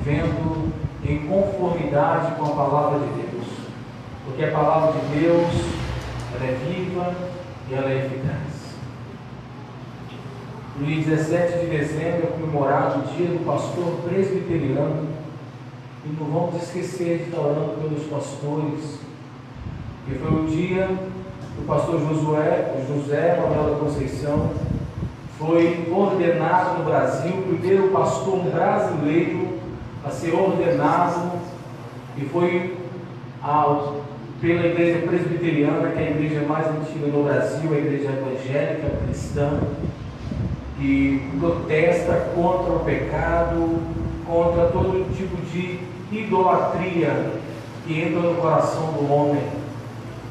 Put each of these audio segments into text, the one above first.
vivendo em conformidade com a palavra de Deus, porque a palavra de Deus, ela é viva e ela é eficaz. No dia 17 de dezembro é comemorado o dia do pastor presbiteriano, e não vamos esquecer de estar orando pelos pastores, que foi o dia do pastor José Manuel da Conceição foi ordenado no Brasil, o primeiro pastor brasileiro a ser ordenado, e foi pela igreja presbiteriana, que é a igreja mais antiga no Brasil, a igreja evangélica cristã, que protesta contra o pecado, contra todo tipo de idolatria que entra no coração do homem.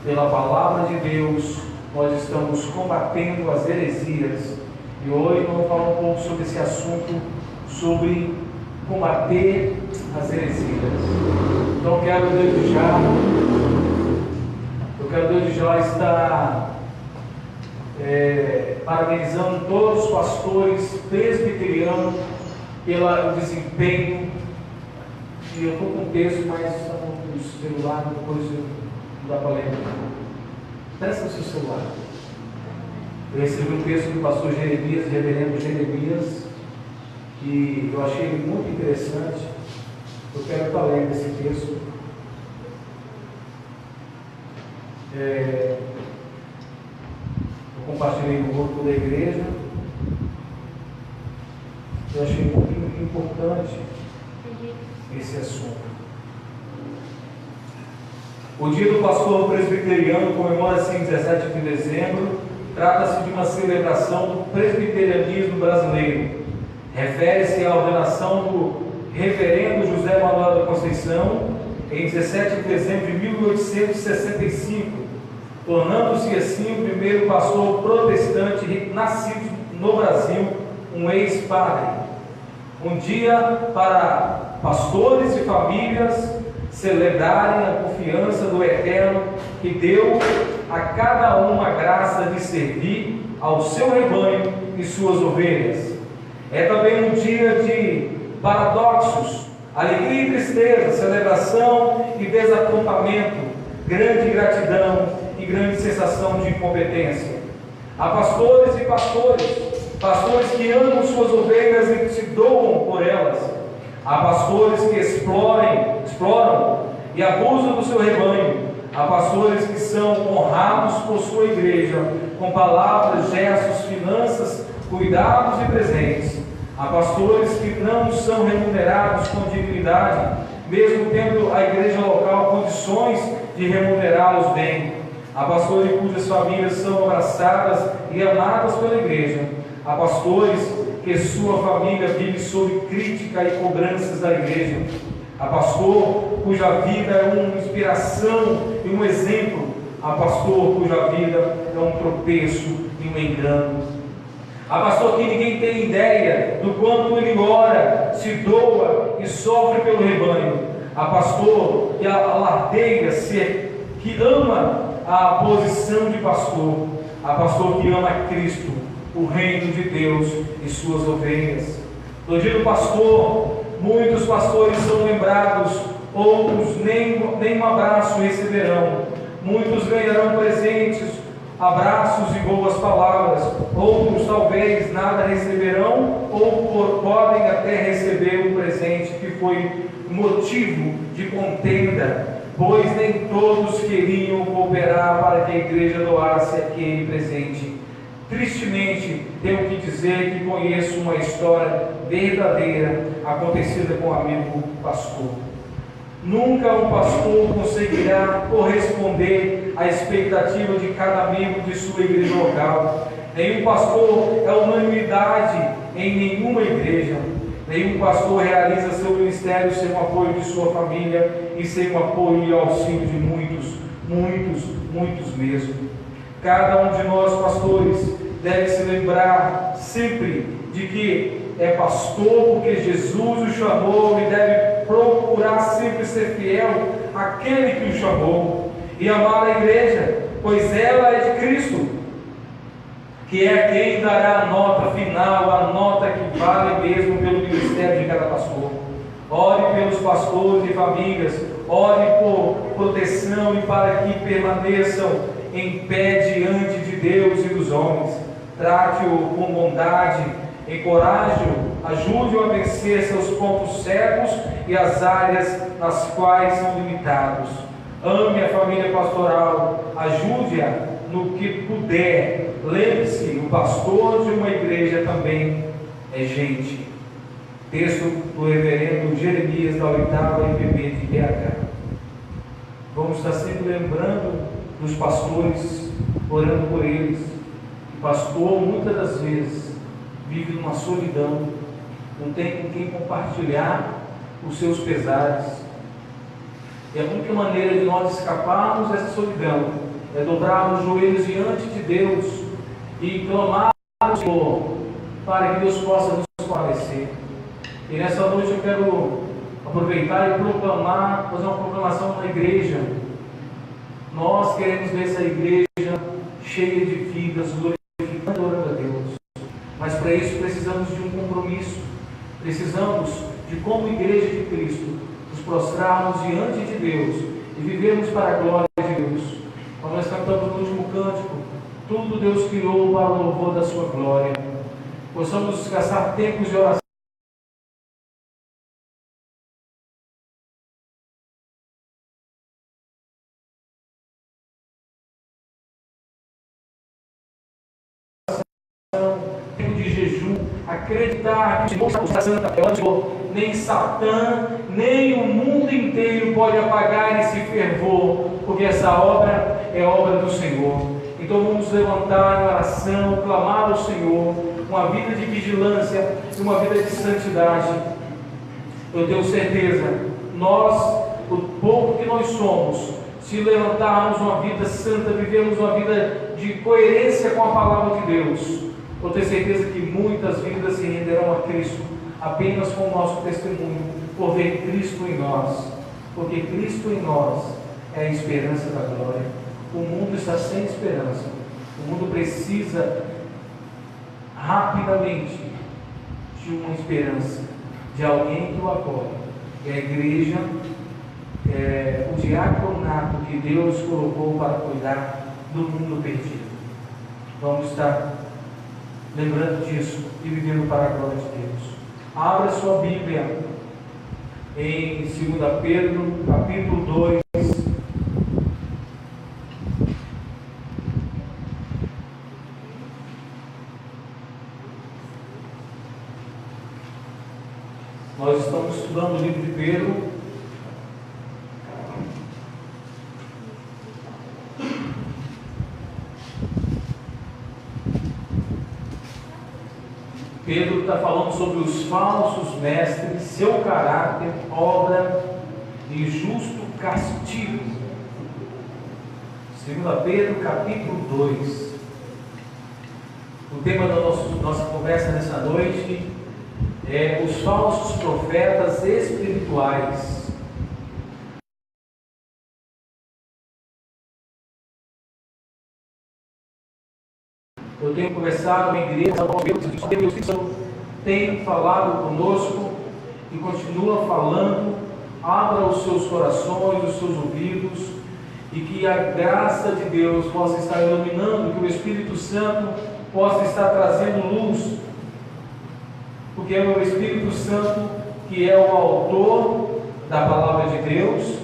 Pela palavra de Deus, nós estamos combatendo as heresias, e hoje vamos falar um pouco sobre esse assunto, sobre combater as heresias. Então eu quero desde já estar parabenizando todos os pastores presbiterianos pelo desempenho. E eu estou com o texto, mas está no celular, depois não dá para ler. Presta o seu celular. Eu recebi um texto do pastor Jeremias, reverendo Jeremias, que eu achei muito interessante. Eu quero estar lendo esse texto. Eu compartilhei no grupo da igreja. Eu achei muito importante esse assunto. O dia do pastor presbiteriano comemora-se em 17 de dezembro. Trata-se de uma celebração do presbiterianismo brasileiro. Refere-se à ordenação do reverendo José Manuel da Conceição em 17 de dezembro de 1865, tornando-se assim o primeiro pastor protestante nascido no Brasil, um ex-padre. Um dia para pastores e famílias celebrarem a confiança do Eterno, que deu a cada um a graça de servir ao seu rebanho e suas ovelhas. É também um dia de paradoxos, alegria e tristeza, celebração e desapontamento, grande gratidão e grande sensação de incompetência. Há pastores e pastores que amam suas ovelhas e se doam por elas. Há pastores que exploram e abusam do seu rebanho. Há pastores que são honrados por sua igreja, com palavras, gestos, finanças, cuidados e presentes. Há pastores que não são remunerados com dignidade, mesmo tendo a igreja local condições de remunerá-los bem. Há pastores cujas famílias são abraçadas e amadas pela igreja. Há pastores que sua família vive sob crítica e cobranças da igreja. Há pastor cuja vida é uma inspiração e um exemplo. Há pastor cuja vida é um tropeço e um engano. Há pastor que ninguém tem ideia do quanto ele ora, se doa e sofre pelo rebanho. Há pastor que alardeia-se, que ama a posição de pastor. Há pastor que ama Cristo, o reino de Deus e suas ovelhas. No dia do pastor, muitos pastores são lembrados, outros nem um abraço receberão. Muitos ganharão presentes, abraços e boas palavras. Outros talvez nada receberão, ou podem até receber um presente que foi motivo de contenda, pois nem todos queriam cooperar para que a igreja doasse aquele presente. Tristemente, tenho que dizer que conheço uma história verdadeira acontecida com um amigo pastor. Nunca um pastor conseguirá corresponder à expectativa de cada membro de sua igreja local. Nenhum pastor é unanimidade em nenhuma igreja. Nenhum pastor realiza seu ministério sem o apoio de sua família e sem o apoio e auxílio de muitos mesmo. Cada um de nós, pastores, deve se lembrar sempre de que é pastor porque Jesus o chamou, e deve procurar sempre ser fiel àquele que o chamou e amar a igreja, pois ela é de Cristo, que é quem dará a nota final, a nota que vale mesmo pelo ministério de cada pastor. Ore pelos pastores e famílias, ore por proteção e para que permaneçam em pé diante de Deus e dos homens. Trate-o com bondade, encoraje-o, ajude-o a vencer seus pontos cegos e as áreas nas quais são limitados. Ame a família pastoral, ajude-a no que puder. Lembre-se, o pastor de uma igreja também é gente. Texto do reverendo Jeremias, da 8ª IPB de BH. Vamos estar sempre lembrando dos pastores, orando por eles. O pastor, muitas das vezes, vive numa solidão, não tem com quem compartilhar os seus pesares. E a única maneira de nós escaparmos dessa solidão é dobrarmos os joelhos diante de Deus e clamar ao Senhor para que Deus possa nos fortalecer. E nessa noite eu quero aproveitar e proclamar, fazer uma proclamação na igreja. Nós queremos ver essa igreja cheia de vidas, glorificando e orando a Deus. Mas para isso precisamos de um compromisso. Precisamos de, como igreja de Cristo, nos prostrarmos diante de Deus e vivermos para a glória de Deus. Como nós cantamos no último cântico, tudo Deus criou para o louvor da sua glória. Possamos gastar tempos de oração de jejum, acreditar que o Santa nem Satã, nem o mundo inteiro pode apagar esse fervor, porque essa obra é obra do Senhor. Então vamos levantar em oração, clamar ao Senhor, uma vida de vigilância e uma vida de santidade. Eu tenho certeza, nós, o pouco que nós somos, se levantarmos uma vida santa, vivemos uma vida de coerência com a palavra de Deus, eu tenho certeza que muitas vidas se renderão a Cristo apenas com o nosso testemunho, por ver Cristo em nós, porque Cristo em nós é a esperança da glória. O mundo está sem esperança, o mundo precisa rapidamente de uma esperança, de alguém que o apoie. E a igreja é o diaconato que Deus colocou para cuidar do mundo perdido. Vamos estar lembrando disso e vivendo para a glória de Deus. Abra sua Bíblia em 2 Pedro, capítulo 2. Nós estamos estudando o livro de Pedro. Pedro está falando sobre os falsos mestres, seu caráter, obra e justo castigo. 2 Pedro, capítulo 2. O tema da nossa conversa nessa noite é os falsos profetas espirituais. Eu tenho conversado com a igreja, Deus tem falado conosco e continua falando. Abra os seus corações, os seus ouvidos, e que a graça de Deus possa estar iluminando, que o Espírito Santo possa estar trazendo luz, porque é o Espírito Santo que é o autor da palavra de Deus,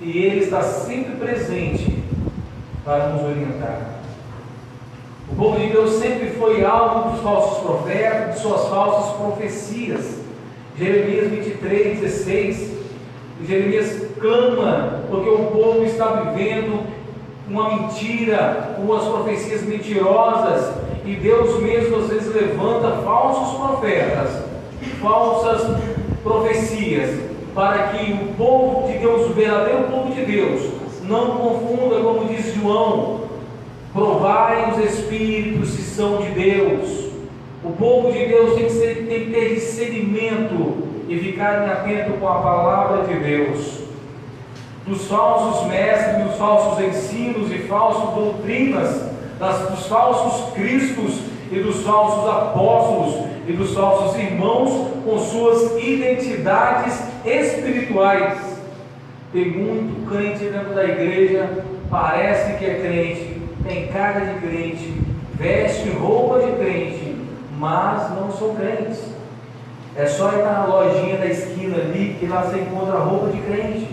e Ele está sempre presente para nos orientar. O povo de Deus sempre foi alvo dos falsos profetas, de suas falsas profecias. Jeremias 23:16, Jeremias clama, porque o povo está vivendo uma mentira, umas profecias mentirosas, e Deus mesmo às vezes levanta falsos profetas, falsas profecias, para que o povo de Deus, o verdadeiro povo de Deus, não confunda, como diz João, provai os espíritos se são de Deus. O povo de Deus tem que ter discernimento e ficar atento com a palavra de Deus. Dos falsos mestres, dos falsos ensinos e falsas doutrinas, dos falsos cristos e dos falsos apóstolos e dos falsos irmãos com suas identidades espirituais. Tem muito crente dentro da igreja, parece que é crente, tem cara de crente, veste roupa de crente, mas não são crentes. É só ir na lojinha da esquina ali que lá você encontra roupa de crente.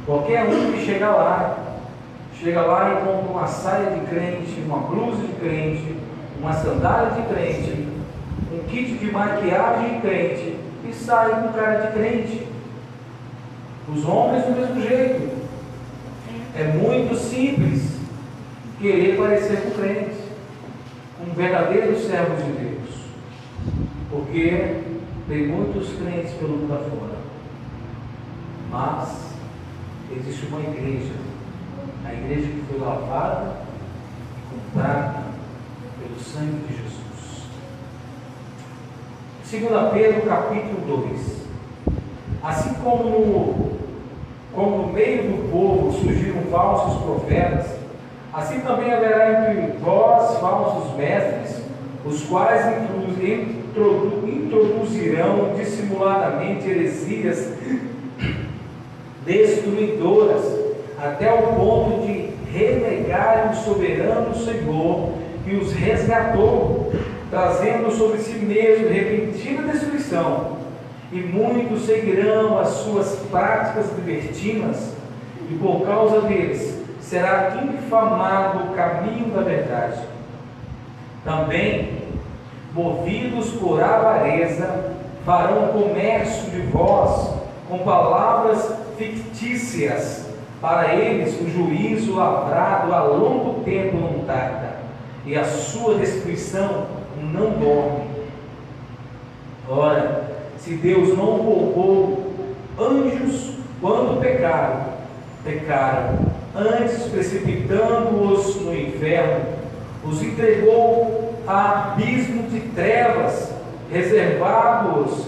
Qualquer um que chega lá e compra uma saia de crente, uma blusa de crente, uma sandália de crente, um kit de maquiagem de crente e sai com cara de crente. Os homens do mesmo jeito. É muito simples querer parecer com crente, com verdadeiros servos de Deus, porque tem muitos crentes pelo mundo afora, mas existe uma igreja, a igreja que foi lavada e comprada pelo sangue de Jesus. 2 Pedro capítulo 2. Assim como no meio do povo surgiram falsos profetas, assim também haverá entre vós falsos mestres, os quais introduzirão dissimuladamente heresias destruidoras, até o ponto de renegarem o soberano Senhor que os resgatou, trazendo sobre si mesmo repentina destruição. E muitos seguirão as suas práticas libertinas, e por causa deles será infamado o caminho da verdade. Também, movidos por avareza, farão comércio de vós com palavras fictícias. Para eles o juízo lavrado há longo tempo não tarda, e a sua destruição não dorme. Ora, se Deus não poupou anjos quando pecaram, antes precipitando-os no inferno, os entregou a abismo de trevas, reservando-os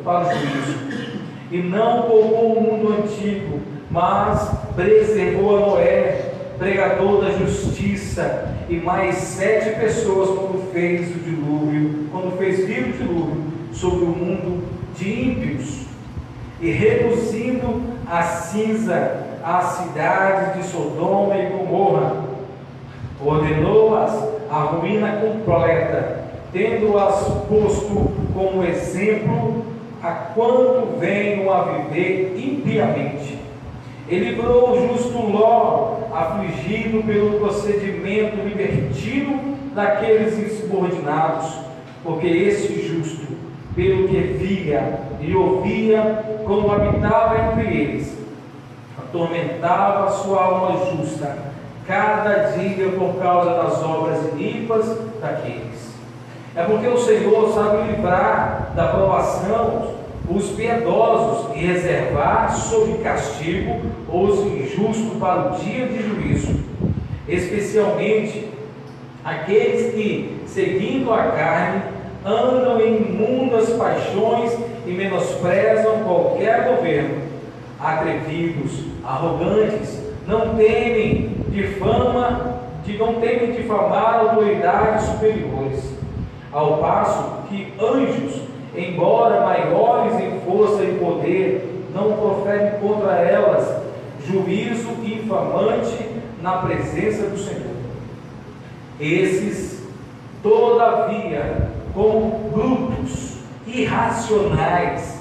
para o juízo. E não poupou o mundo antigo, mas preservou a Noé, pregador da justiça, e mais 7 pessoas quando fez vir o dilúvio sobre o mundo de ímpios, e reduzindo a cinza as cidades de Sodoma e Gomorra, ordenou-as à ruína completa, tendo-as posto como exemplo a quanto venham a viver impiamente. E livrou o justo Ló, afligido pelo procedimento libertino daqueles insubordinados, porque esse justo, pelo que via e ouvia, como habitava entre eles, atormentava a sua alma justa, cada dia por causa das obras iníquas daqueles. É porque o Senhor sabe livrar da provação os piedosos e reservar sob castigo os injustos para o dia de juízo, especialmente aqueles que, seguindo a carne, andam em imundas paixões e menosprezam qualquer governo, atrevidos, arrogantes, não temem difamar autoridades superiores, ao passo que anjos, embora maiores em força e poder, não proferem contra elas juízo infamante na presença do Senhor. Esses, todavia, como brutos, irracionais,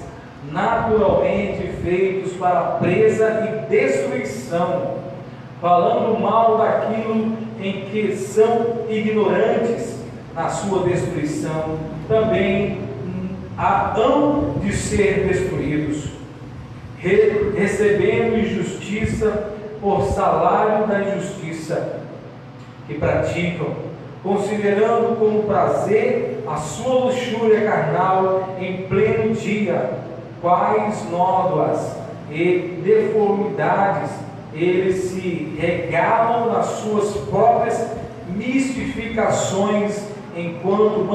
naturalmente feitos para presa e destruição, falando mal daquilo em que são ignorantes na sua destruição, também hão de ser destruídos, recebendo injustiça por salário da injustiça que praticam, considerando como prazer a sua luxúria carnal em pleno dia, quais nódoas e deformidades eles se regalam nas suas próprias mistificações, enquanto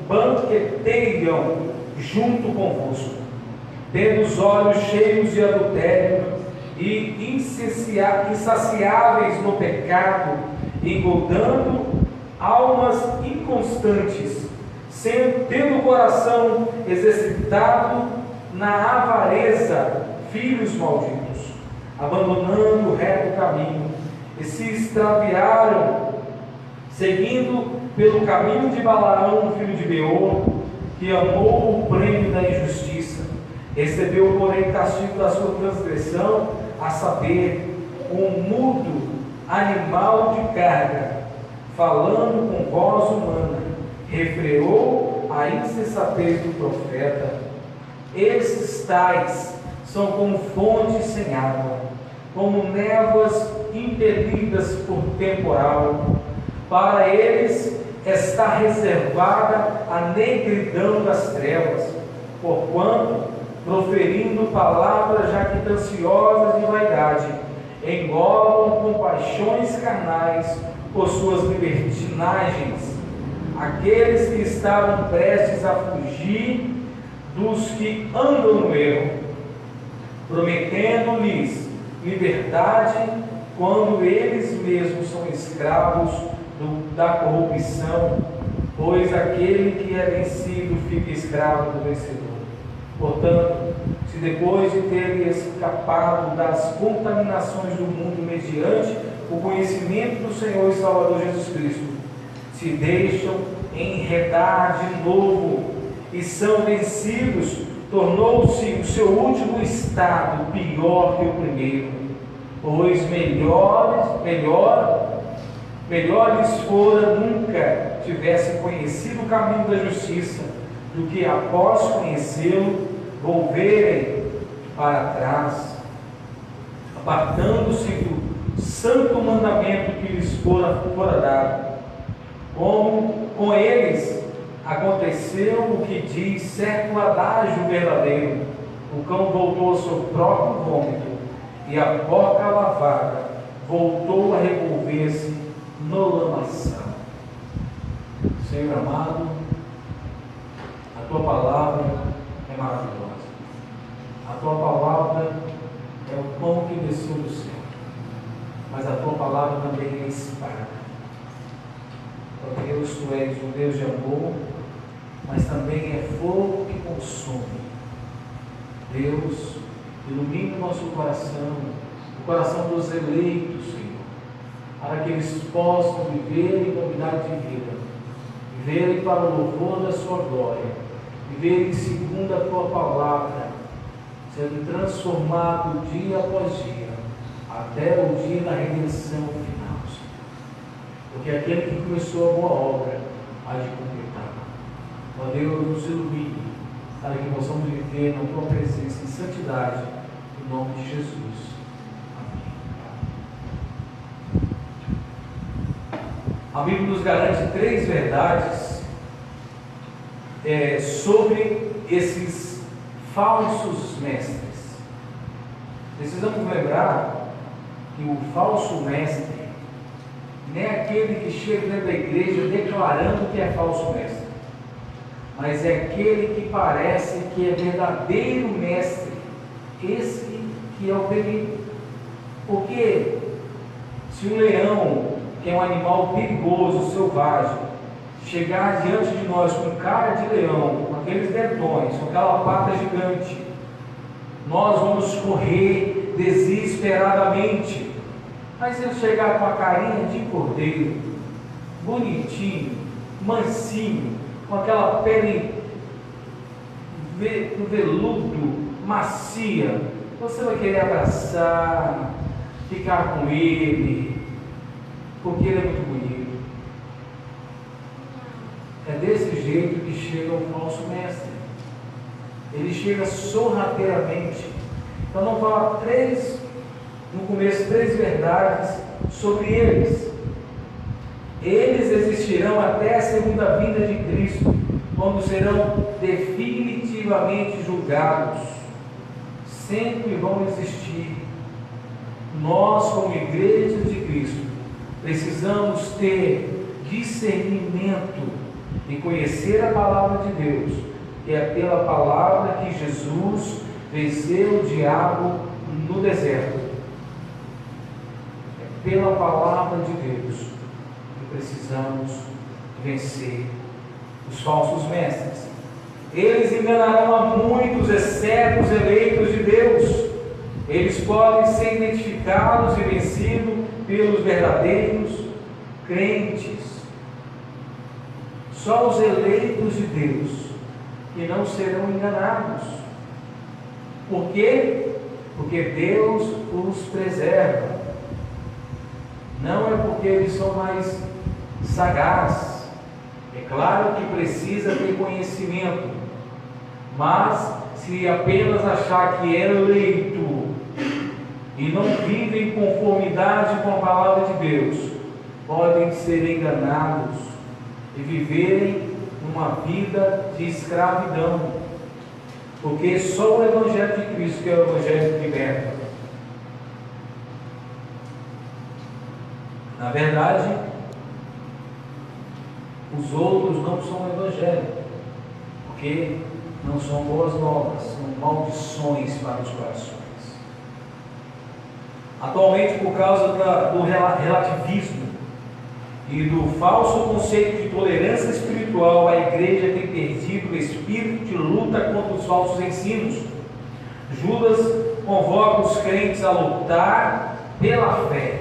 banqueteiam junto convosco, tendo os olhos cheios de adultério e insaciáveis no pecado, engodando almas inconstantes, tendo o coração exercitado na avareza, filhos malditos, abandonando o reto caminho, e se extraviaram, seguindo pelo caminho de Balaão, filho de Beor, que amou o prêmio da injustiça, recebeu, porém, castigo da sua transgressão, a saber, um mudo animal de carga, falando com voz humana, refreou a insensatez do profeta. Esses tais são como fontes sem água, como névoas impelidas por temporal. Para eles está reservada a negridão das trevas, porquanto, proferindo palavras jactanciosas de vaidade, engolam com paixões carnais por suas libertinagens aqueles que estavam prestes a fugir dos que andam no erro, prometendo-lhes liberdade quando eles mesmos são escravos da corrupção, pois aquele que é vencido fica escravo do vencedor. Portanto, se depois de terem escapado das contaminações do mundo mediante o conhecimento do Senhor e Salvador Jesus Cristo, se deixam enredar de novo e são vencidos, tornou-se o seu último estado pior que o primeiro, pois melhor lhes fora nunca tivessem conhecido o caminho da justiça, do que após conhecê-lo, volverem para trás, apartando-se do santo mandamento que lhes fora dado. Como com eles aconteceu o que diz certo adágio verdadeiro: o cão voltou ao seu próprio vômito, e a porca lavada voltou a revolver-se no lamaçal. Senhor amado, a tua palavra é maravilhosa. A tua palavra é o pão que desceu do céu, mas a tua palavra também é espada. Ó Deus, tu és um Deus de amor, mas também é fogo que consome. Deus, ilumina o nosso coração, o coração dos eleitos, Senhor, para que eles possam viver em novidade de vida, viverem para o louvor da sua glória, viverem segundo a tua palavra, sendo transformado dia após dia, até o dia da redenção final, Senhor. Porque aquele que começou a boa obra há de completar. Ó Deus, nos ilumine, para que possamos viver na tua presença em santidade, em nome de Jesus. A Bíblia nos garante 3 verdades sobre esses falsos mestres. Precisamos lembrar que o falso mestre não é aquele que chega dentro da igreja declarando que é falso mestre, mas é aquele que parece que é verdadeiro mestre, esse que é o perigo. Porque se um leão, que é um animal perigoso, selvagem, chegar diante de nós com cara de leão, com aqueles dedões, com aquela pata gigante, nós vamos correr desesperadamente. Mas se ele chegar com a carinha de cordeiro, bonitinho, mansinho, com aquela pele veludo, macia, você vai querer abraçar, ficar com ele, porque ele é muito bonito. É desse jeito que chega o falso mestre. Ele chega sorrateiramente. Então não fala no começo, 3 verdades sobre eles. Eles existirão até a segunda vinda de Cristo, quando serão definitivamente julgados. Sempre vão existir. Nós, como igreja de Cristo, precisamos ter discernimento e conhecer a palavra de Deus, que é pela palavra que Jesus venceu o diabo no deserto. É pela palavra de Deus que precisamos vencer os falsos mestres. Eles enganarão a muitos, exceto os eleitos de Deus. Eles podem ser identificados e vencidos pelos verdadeiros crentes. Só os eleitos de Deus que não serão enganados. Por quê? Porque Deus os preserva. Não é porque eles são mais sagazes. É claro que precisa ter conhecimento, mas se apenas achar que é eleito e não vive em conformidade com a palavra de Deus, podem ser enganados e viverem uma vida de escravidão, porque só o Evangelho de Cristo que é o Evangelho que liberta. Na verdade, os outros não são o Evangelho, porque não são boas novas, são maldições para os corações. Atualmente, por causa do relativismo e do falso conceito de tolerância espiritual, a igreja tem perdido o espírito de luta contra os falsos ensinos. Judas convoca os crentes a lutar pela fé.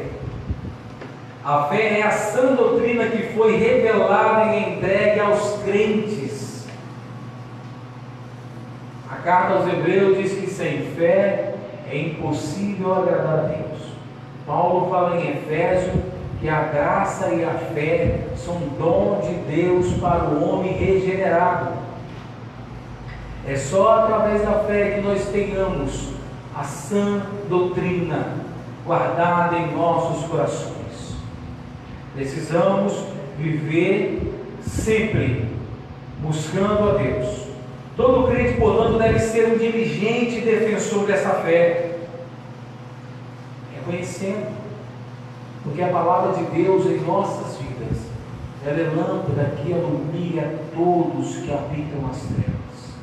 A fé é a sã doutrina que foi revelada e entregue aos crentes. A carta aos Hebreus diz que sem fé é impossível agradar a Deus. Paulo fala em Efésios que a graça e a fé são dom de Deus para o homem regenerado. É só através da fé que nós tenhamos a sã doutrina guardada em nossos corações. Precisamos viver sempre buscando a Deus. Todo crente, portanto, deve ser um diligente defensor dessa fé, reconhecendo, porque a palavra de Deus em nossas vidas, ela é lâmpada que ilumina todos que habitam as trevas.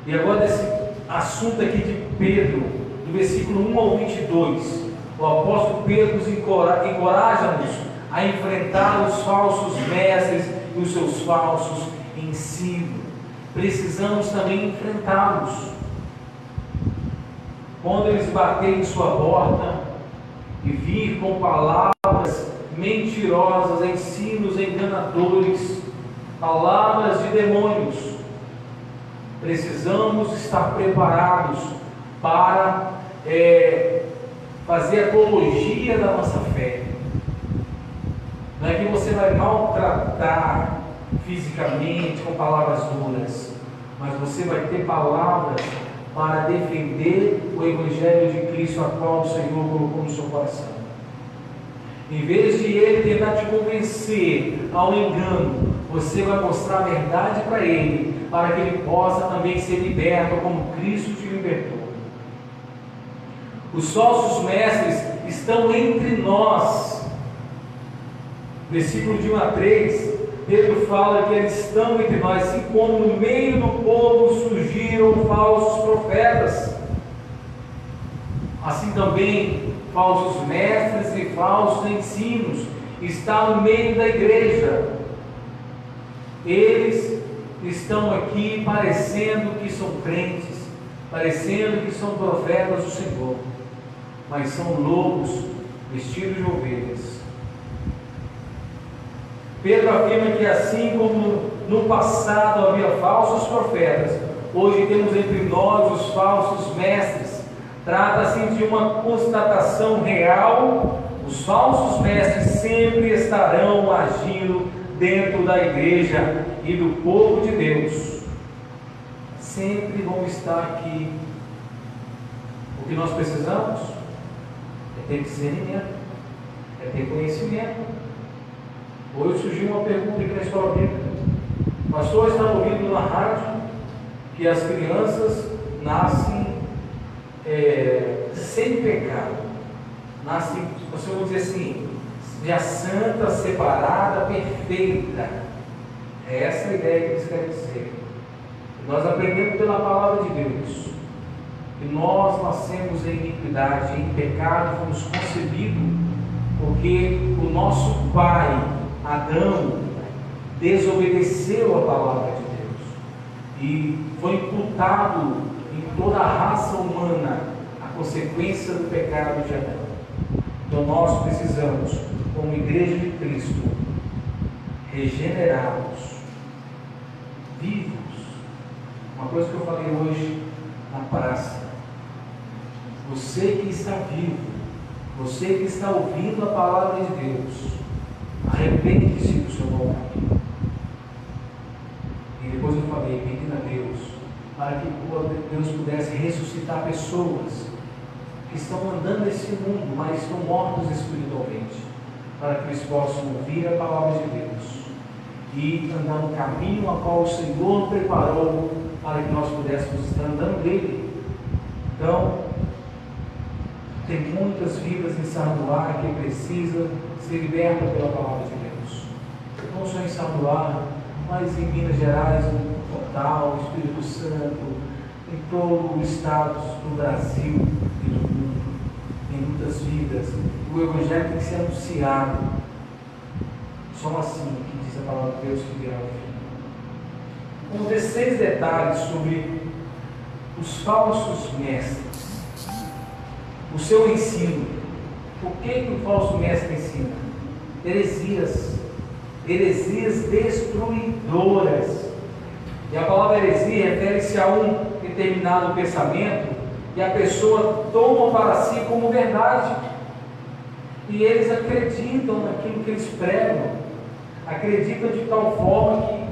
E agora desse assunto aqui de Pedro, do versículo 1 ao 22, o apóstolo Pedro nos encoraja-nos a enfrentar os falsos mestres e os seus falsos ensinos. Precisamos também enfrentá-los. Quando eles baterem em sua porta e vir com palavras mentirosas, ensinos enganadores, palavras de demônios, precisamos estar preparados para fazer apologia da nossa fé. Não é que você vai maltratar fisicamente com palavras duras, mas você vai ter palavras para defender o Evangelho de Cristo, a qual o Senhor colocou no seu coração. Em vez de ele tentar te convencer ao engano, você vai mostrar a verdade para ele, para que ele possa também ser liberto como Cristo te libertou. Os falsos mestres estão entre nós. Versículo de 1 a 3, Pedro fala que eles estão entre nós, assim como no meio do povo surgiram falsos profetas, assim também falsos mestres e falsos ensinos estão no meio da igreja. Eles estão aqui parecendo que são crentes, parecendo que são profetas do Senhor, mas são lobos vestidos de ovelhas. Pedro afirma que assim como no passado havia falsos profetas, hoje temos entre nós os falsos mestres. Trata-se de uma constatação real. Os falsos mestres sempre estarão agindo dentro da igreja e do povo de Deus. Sempre vão estar aqui. O que nós precisamos é ter discernimento, é ter conhecimento. Hoje surgiu uma pergunta aqui na escola bíblica. O pastor está ouvindo na rádio que as crianças nascem sem pecado, nascem, você vai dizer assim, de santa, separada, perfeita. É essa a ideia que eles querem dizer. Nós aprendemos pela palavra de Deus que nós nascemos em iniquidade, em pecado, fomos concebidos, porque o nosso Pai Adão desobedeceu a palavra de Deus e foi imputado em toda a raça humana a consequência do pecado de Adão. Então nós precisamos, como igreja de Cristo, regenerados, vivos. Uma coisa que eu falei hoje na praça: você que está vivo, você que está ouvindo a palavra de Deus, arrepende-se do seu mau caminho. E depois eu falei, pedindo a Deus para que Deus pudesse ressuscitar pessoas que estão andando nesse mundo, mas estão mortos espiritualmente, para que eles possam ouvir a palavra de Deus e andar no caminho a qual o Senhor preparou para que nós pudéssemos estar andando nele. Então, tem muitas vidas em Sarduá que precisa ser liberta pela palavra de Deus. Não só em Sarduá, mas em Minas Gerais, no total, Espírito Santo, em todo o estado do Brasil e do mundo. Tem muitas vidas. O Evangelho tem que ser anunciado. Só assim que diz a palavra de Deus que virá ao fim. Vamos ver 6 detalhes sobre os falsos mestres. O seu ensino. O que o falso mestre ensina? Heresias. Heresias destruidoras. E a palavra heresia refere-se a um determinado pensamento que a pessoa toma para si como verdade. E eles acreditam naquilo que eles pregam. Acreditam de tal forma que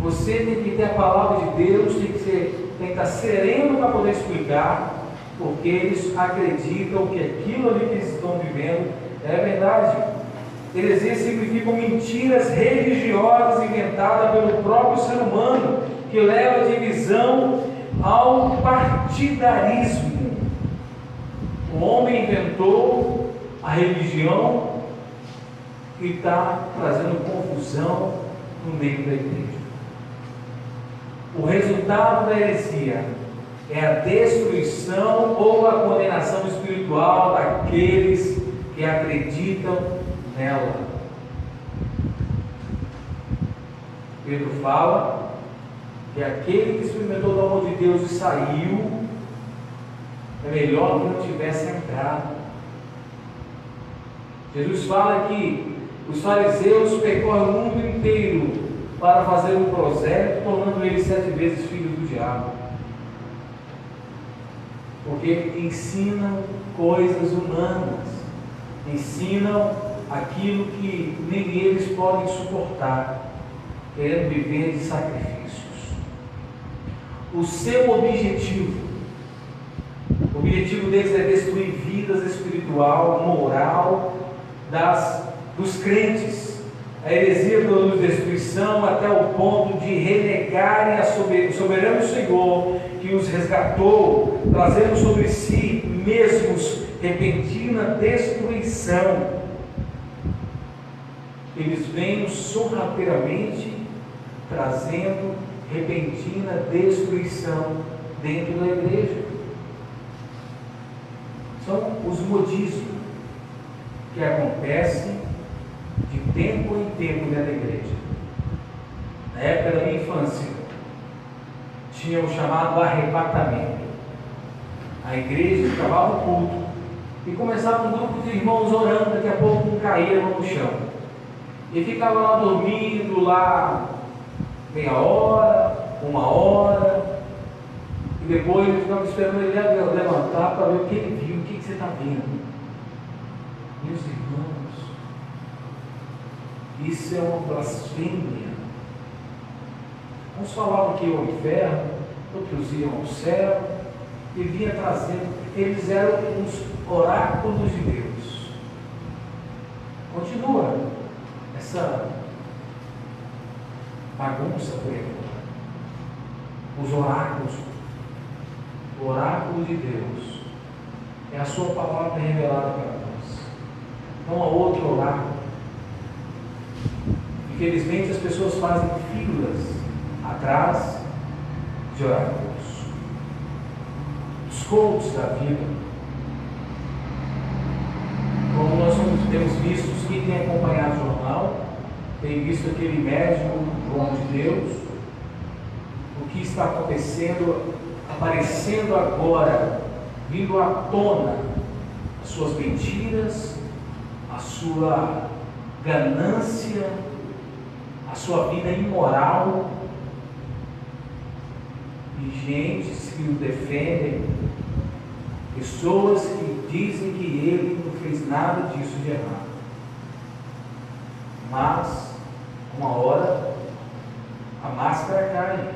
você tem que ter a palavra de Deus, tem que estar sereno para poder explicar, porque eles acreditam que aquilo ali que eles estão vivendo é verdade. Heresias significam mentiras religiosas inventadas pelo próprio ser humano, que leva a divisão ao partidarismo. O homem inventou a religião e está trazendo confusão no meio da igreja. O resultado da heresia é a destruição ou a condenação espiritual daqueles que acreditam nela. Pedro fala que aquele que experimentou do amor de Deus e saiu, é melhor que não tivesse entrado. Jesus fala que os fariseus percorrem o mundo inteiro para fazer um prosélyto, tornando eles 7 vezes filhos do diabo. Porque ensinam coisas humanas, ensinam aquilo que nem eles podem suportar, querendo viver de sacrifícios. O seu objetivo deles é destruir vidas espiritual, moral dos crentes. A heresia produz destruição até o ponto de renegarem o soberano Senhor que os resgatou, trazendo sobre si mesmos repentina destruição. Eles vêm sorrateiramente trazendo repentina destruição dentro da igreja. São os modismos que acontecem de tempo em tempo dentro da igreja. Na época da minha infância, tinha o chamado arrebatamento. A igreja acabava o culto e começava um grupo de irmãos orando, daqui a pouco um caía no chão. E ficava lá dormindo, lá meia hora, 1 hora, e depois eu ficava esperando ele levantar para ver o que ele viu, o que você está vendo. Meus irmãos, isso é uma blasfêmia. Uns falavam que iam ao inferno, outros iam ao céu, e vinha trazendo, eles eram uns oráculos de Deus. Continua essa bagunça por aí. Os oráculos, o oráculo de Deus é a sua palavra revelada para nós. Não há outro oráculo. Infelizmente as pessoas fazem filas atrás de oráculos. Os coaches da vida, como nós temos visto, quem tem acompanhado o jornal, tem visto aquele médico bom de Deus, o que está acontecendo, aparecendo agora, vindo à tona, as suas mentiras, a sua ganância, a sua vida imoral, e gente que o defendem, pessoas que dizem que ele não fez nada disso de errado. Mas, uma hora, a máscara cai.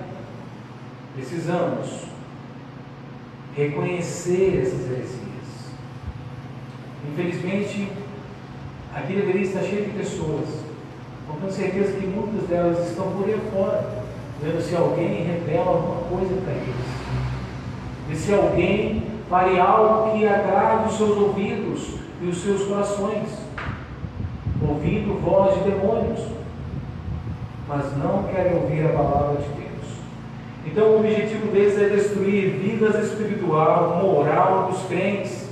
Precisamos reconhecer essas heresias. Infelizmente, aqui deveria estar cheio de pessoas, com tenho certeza que muitas delas estão por aí fora, vendo se alguém revela alguma coisa para eles, e se alguém fale algo que agrade os seus ouvidos e os seus corações, ouvindo voz de demônios, mas não querem ouvir a palavra de Deus. Então o objetivo deles é destruir vidas espiritual, moral dos crentes.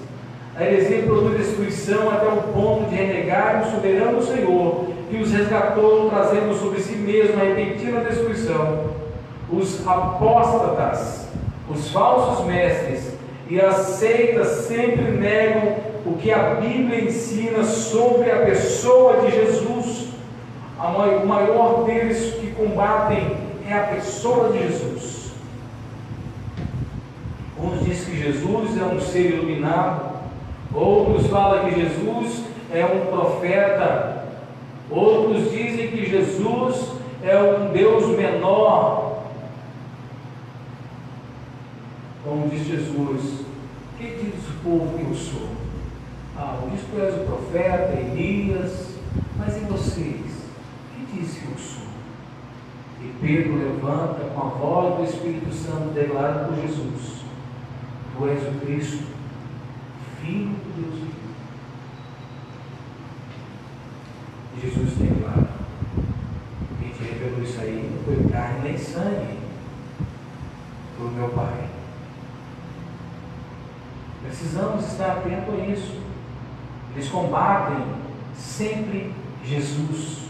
A heresia produz destruição até o ponto de renegar o soberano Senhor, que os resgatou, trazendo sobre si mesmo a repentina destruição. Os apóstatas, os falsos mestres e as seitas sempre negam o que a Bíblia ensina sobre a pessoa de Jesus. O maior deles que combatem é a pessoa de Jesus. Uns dizem que Jesus é um ser iluminado, outros falam que Jesus é um profeta, outros dizem que Jesus é um Deus menor. Como diz Jesus, que diz o povo que eu sou? Diz que tu és o profeta, Elias, mas e vocês? Que diz que eu sou? E Pedro levanta com a voz do Espírito Santo, declara por Jesus: tu és o Cristo, Filho de Deus vivo. E Jesus declara: quem te revelou isso aí não foi carne nem sangue, foi o meu Pai. Precisamos estar atentos a isso. Eles combatem sempre Jesus.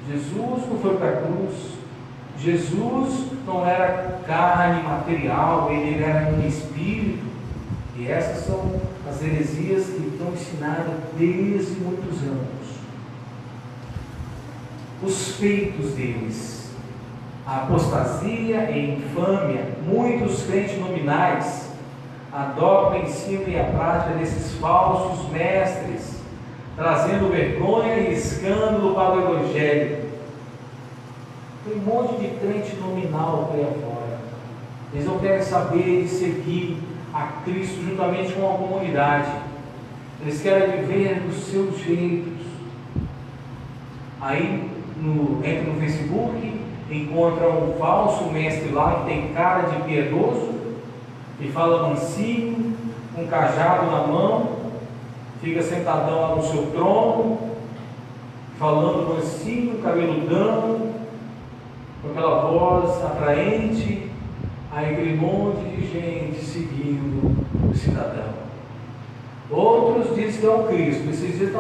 Jesus não foi para a cruz. Jesus não era carne material, ele era um espírito. E essas são as heresias que estão ensinadas desde muitos anos. Os feitos deles, a apostasia e infâmia, muitos crentes nominais adoptam, ensinam e a prática desses falsos mestres, trazendo vergonha e escândalo para o Evangelho. Tem um monte de crente nominal por aí afora. Eles não querem saber de seguir a Cristo juntamente com a comunidade. Eles querem viver dos seus jeitos. Aí entra no Facebook, encontra um falso mestre lá que tem cara de piedoso e fala mansinho, com um cajado na mão, fica sentadão lá no seu trono, falando mansinho, cabeludão, com aquela voz atraente, aí aquele monte de gente seguindo o cidadão. Outros dizem que é o Cristo. Esses dias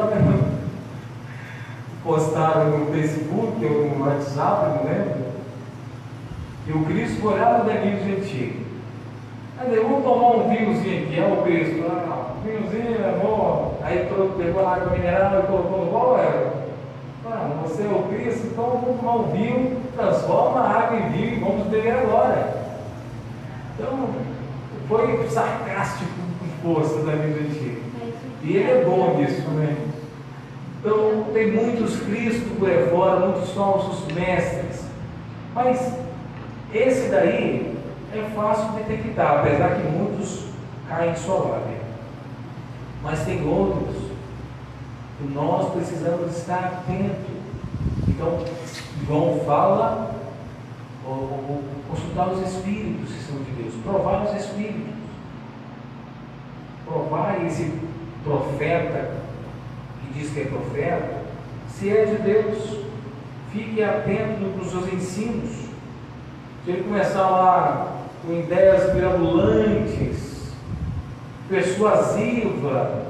postaram no Facebook ou no WhatsApp, não lembro, que o Cristo foi lá no Danilo Gentili. Aí vamos tomar um vinhozinho aqui, é o Cristo. Vinhozinho é bom. Aí pegou a água mineral e colocou no bol. Você é o Cristo, então vamos tomar um vinho, transforma a água em vinho e vamos beber agora. Então, foi sarcástico com força da Danilo Gentili. E ele é bom nisso, né? Então, tem muitos Cristos por aí fora, muitos falsos mestres. Mas esse daí é fácil de detectar, apesar que muitos caem em sua lábia. Mas tem outros que nós precisamos estar atentos. Então, João fala, consultar os Espíritos que são de Deus, provar os Espíritos, provar esse profeta que diz que é profeta, se é de Deus. Fique atento nos seus ensinos. Se ele começar lá com ideias mirabolantes, persuasiva,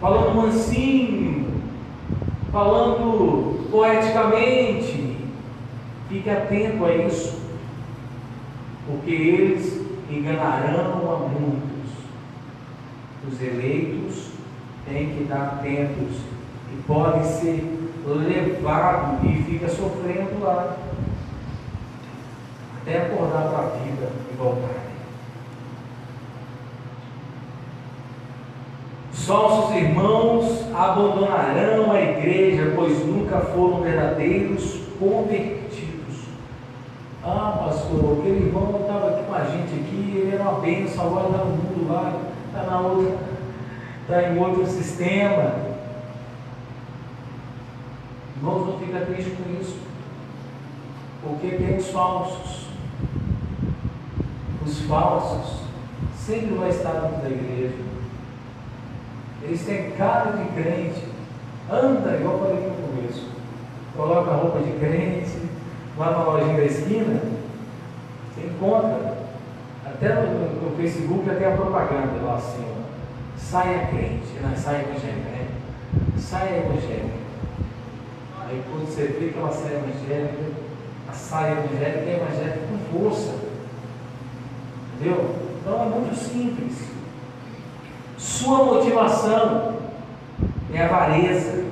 falando mansinho, falando poeticamente. Fique atento a isso, porque eles enganarão a muitos. Os eleitos têm que estar atentos e podem ser levados e fica sofrendo lá até acordar para a vida e voltar. Os falsos irmãos abandonarão a igreja, pois nunca foram verdadeiros convertidos. Ah, pastor, aquele irmão estava aqui com a gente aqui, ele era uma bênção, agora está no mundo lá, está em outro sistema. Irmãos, não fica triste com isso, porque tem os falsos. Os falsos sempre vão estar dentro da igreja. Eles têm cara de crente, anda, igual eu falei aqui no começo, coloca a roupa de crente, lá na lojinha da esquina, você encontra, até no Facebook já tem a propaganda lá assim, ó, saia crente, saia evangélica, né? Saia evangélica. Aí quando você vê aquela saia evangélica, a saia evangélica é evangélica com força, entendeu? Então é muito simples. Sua motivação é a avareza.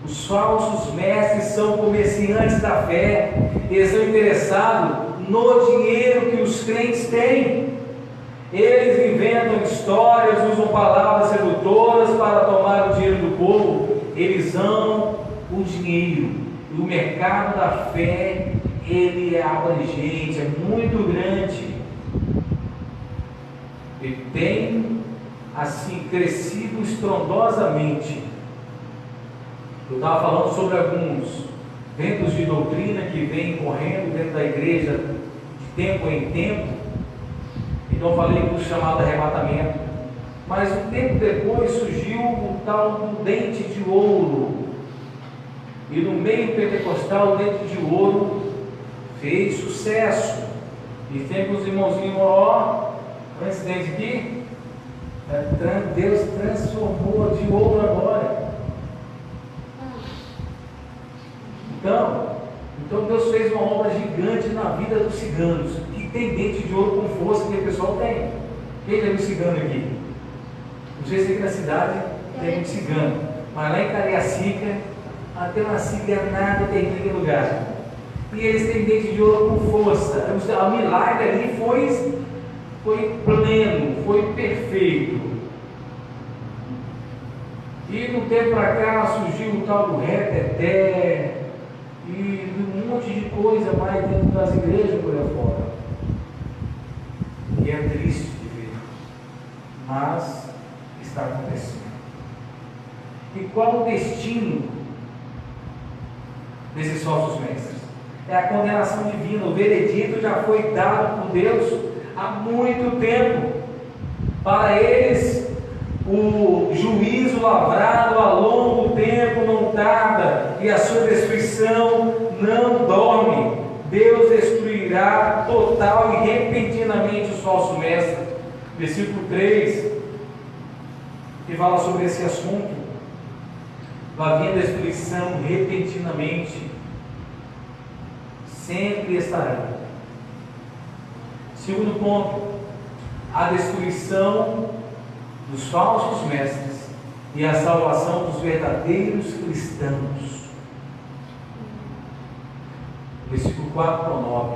Os falsos mestres são comerciantes da fé, eles estão interessados no dinheiro que os crentes têm. Eles inventam histórias, usam palavras sedutoras para tomar o dinheiro do povo. Eles amam o dinheiro. E o mercado da fé, ele é abrangente, é muito grande. E tem assim crescido estrondosamente. Eu estava falando sobre alguns ventos de doutrina que vêm correndo dentro da igreja de tempo em tempo. Então eu falei do chamado arrebatamento. Mas um tempo depois surgiu o tal do dente de ouro. E no meio pentecostal o dente de ouro fez sucesso. E sempre os irmãozinhos, ó, olha esse dente aqui. Deus transformou de ouro agora. Então Deus fez uma obra gigante na vida dos ciganos, que tem dente de ouro com força que o pessoal tem. Quem já viu cigano aqui? Não sei se aqui na cidade tem muito cigano, mas lá em Cariacica até uma ciganada tem naquele lugar. E eles têm dente de ouro com força. O milagre ali foi pleno, foi perfeito. E de um tempo para cá surgiu o tal do reteté e um monte de coisa mais dentro das igrejas por aí fora. E é triste de ver, mas está acontecendo. E qual o destino desses falsos mestres? É a condenação divina. O veredito já foi dado por Deus há muito tempo. Para eles, o juízo lavrado a longo tempo não tarda, e a sua destruição não dorme. Deus destruirá total e repentinamente os falsos mestres. Versículo 3, que fala sobre esse assunto. Vai vir a destruição repentinamente, sempre estará. Segundo ponto, a destruição dos falsos mestres e a salvação dos verdadeiros cristãos. Versículo 4 ao 9.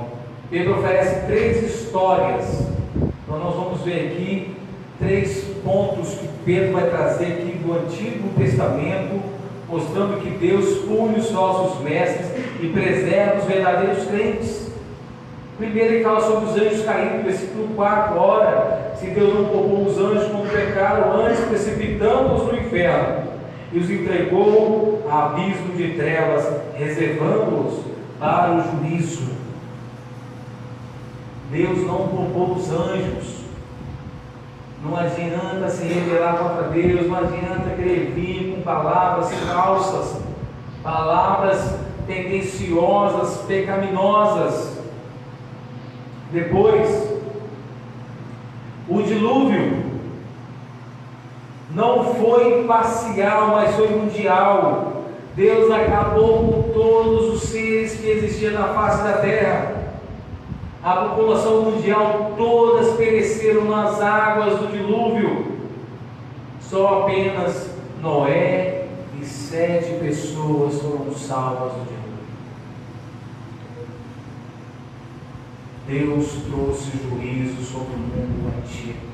Pedro oferece 3 histórias. Então nós vamos ver aqui 3 pontos que Pedro vai trazer aqui do Antigo Testamento, mostrando que Deus pune os falsos mestres e preserva os verdadeiros crentes. Primeiro ele fala sobre os anjos caídos, versículo 4. Ora, se Deus não poupou os anjos quando pecaram, antes precipitando-os no inferno, e os entregou a abismo de trevas, reservando-os para o juízo. Deus não poupou os anjos. Não adianta se rebelar contra Deus, não adianta querer vir com palavras falsas, palavras tendenciosas, pecaminosas. Depois, o dilúvio não foi parcial, mas foi mundial. Deus acabou com todos os seres que existiam na face da terra. A população mundial todas pereceram nas águas do dilúvio. Só apenas Noé e 7 pessoas foram salvas do dilúvio. Deus trouxe juízo sobre o mundo antigo.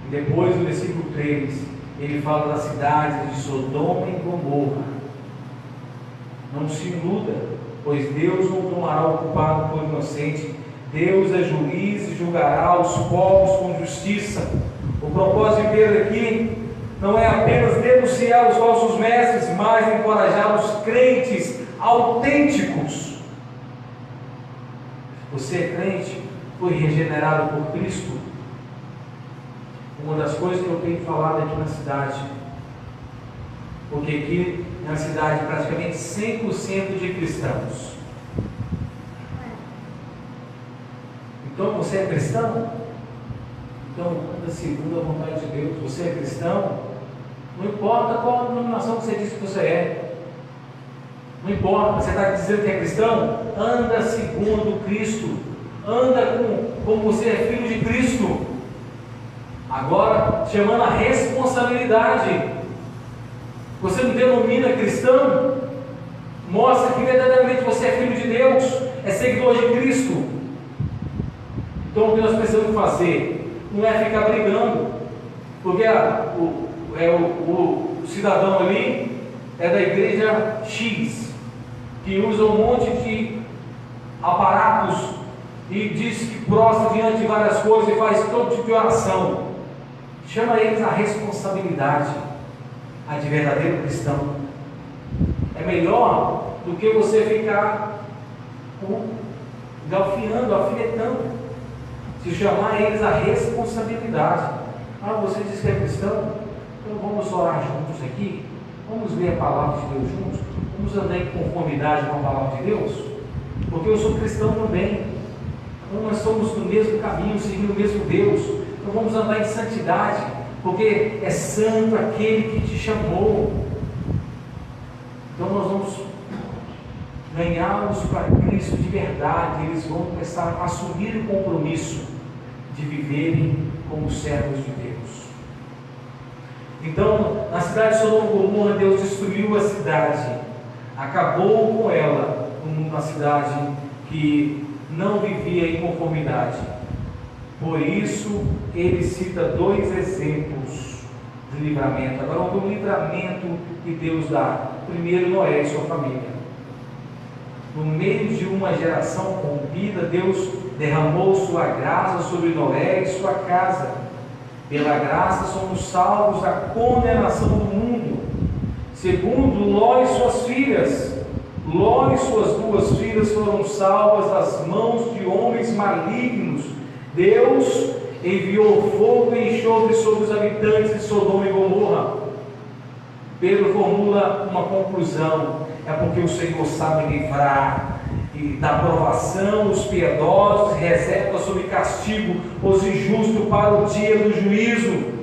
E depois, no versículo 3, ele fala das cidades de Sodoma e Gomorra. Não se iluda, pois Deus não tomará o culpado por inocente. Deus é juiz e julgará os povos com justiça. O propósito de Pedro aqui não é apenas denunciar os falsos mestres, mas encorajar os crentes autênticos. Você é crente, foi regenerado por Cristo. Uma das coisas que eu tenho falado aqui na cidade, porque aqui é uma cidade praticamente 100% de cristãos. Então você é cristão? Então anda segundo a vontade de Deus. Você é cristão? Não importa qual a denominação que você diz que você é. Não importa, você está dizendo que é cristão? Anda segundo Cristo. Anda como você é filho de Cristo. Agora, chamando a responsabilidade. Você não denomina cristão? Mostra que verdadeiramente você é filho de Deus, é seguidor de Cristo. Então o que nós precisamos fazer não é ficar brigando, porque o cidadão ali é da igreja X, que usa um monte de aparatos e diz que prostra diante de várias coisas e faz todo tipo de oração. Chama eles à responsabilidade, a de verdadeiro cristão. É melhor do que você ficar galfiando, alfinetando. Se chamar eles à responsabilidade. Você diz que é cristão? Então vamos orar juntos aqui. Vamos ler a palavra de Deus juntos. Vamos andar em conformidade com a palavra de Deus. Porque eu sou cristão também. Então nós estamos no mesmo caminho, seguindo o mesmo Deus. Então vamos andar em santidade. Porque é santo aquele que te chamou. Então nós vamos ganhá-los para Cristo de verdade. Eles vão começar a assumir o compromisso de viverem como servos de Deus. Então, na cidade de Sodoma e Gomorra, Deus destruiu a cidade, acabou com ela, uma cidade que não vivia em conformidade. Por isso, ele cita 2 exemplos de livramento. Agora, o livramento que Deus dá. Primeiro, Noé e sua família. No meio de uma geração corrompida, Deus derramou sua graça sobre Noé e sua casa. Pela graça somos salvos da condenação do mundo. Segundo, Ló e suas filhas. Ló e suas 2 filhas foram salvas das mãos de homens malignos. Deus enviou fogo e enxofre sobre os habitantes de Sodoma e Gomorra. Pedro formula uma conclusão: é porque o Senhor sabe livrar e da provação os piedosos, reserva sob castigo os injustos para o dia do juízo.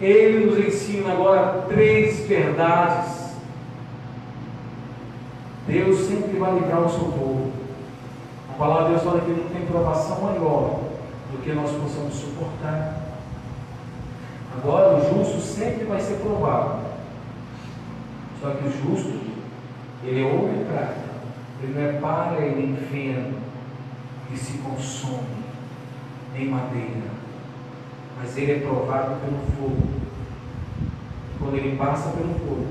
Ele nos ensina agora 3 verdades. Deus sempre vai livrar o seu povo. A palavra de Deus fala que não tem provação maior do que nós possamos suportar. Agora o justo sempre vai ser provado. Só que o justo, ele é ouro e prata, ele não é palha e nem feno que se consome, nem madeira, mas ele é provado pelo fogo. Quando ele passa pelo fogo,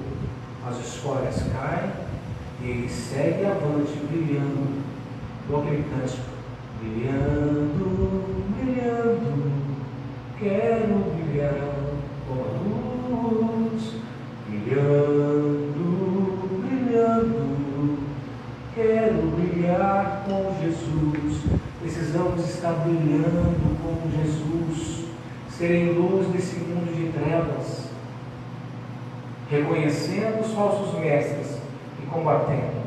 as escórias caem e ele segue avante, brilhando, igual aquele cântico: brilhando, brilhando, quero brilhar com a luz, brilhando, brilhando, quero brilhar com Jesus. Precisamos estar brilhando com Jesus, serem luz nesse mundo de trevas, reconhecendo os falsos mestres e combatendo.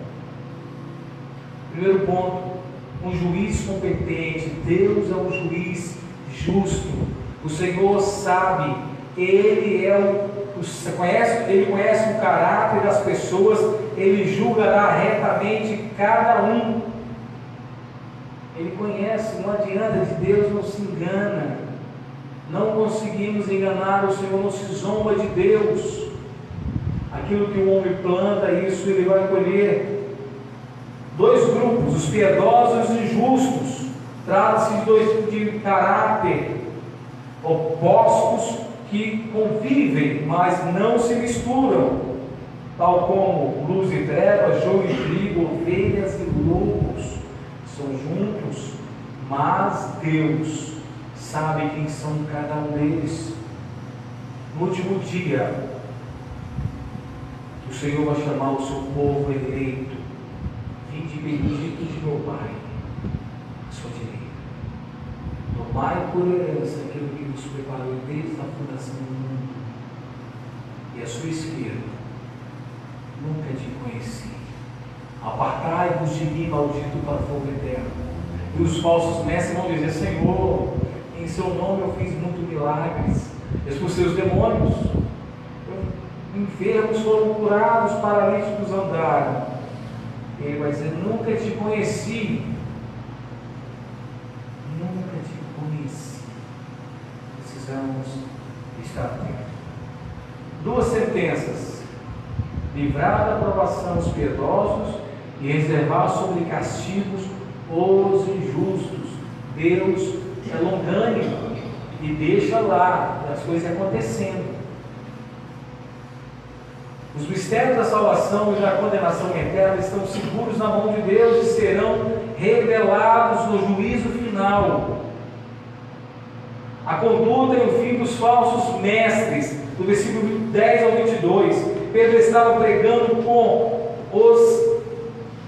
Primeiro ponto: um juiz competente. Deus é um juiz justo. O Senhor sabe, Ele é o Ele conhece o caráter das pessoas, ele julgará retamente cada um. Ele conhece, não adianta, de Deus não se engana. Não conseguimos enganar o Senhor, não se zomba de Deus. Aquilo que o homem planta, isso ele vai colher. Dois grupos, os piedosos e os justos. Trata-se de dois tipos de caráter opostos que convivem, mas não se misturam, tal como luz e trevas, joio e trigo, ovelhas e lobos, são juntos, mas Deus sabe quem são cada um deles. No último dia, o Senhor vai chamar o seu povo eleito: vinde bendito de meu Pai, à sua direita. Tomai por herança aquilo que nos preparou desde a fundação do mundo, e à sua esquerda: nunca te conheci. Apartai-vos de mim, maldito, para o fogo eterno. E os falsos mestres vão dizer: Senhor, em seu nome eu fiz muitos milagres, expulsei os demônios, enfermos foram curados, paralíticos andaram. Ele vai dizer: nunca te conheci. Nunca te conheci. Precisamos estar atentos. Duas sentenças: livrar da aprovação os piedosos e reservar sobre castigos os injustos. Deus é longânimo e deixa lá as coisas acontecendo. Os mistérios da salvação e da condenação eterna estão seguros na mão de Deus e serão revelados no juízo final. A conduta e o fim dos falsos mestres, do versículo 10 ao 22. Pedro estava pregando com os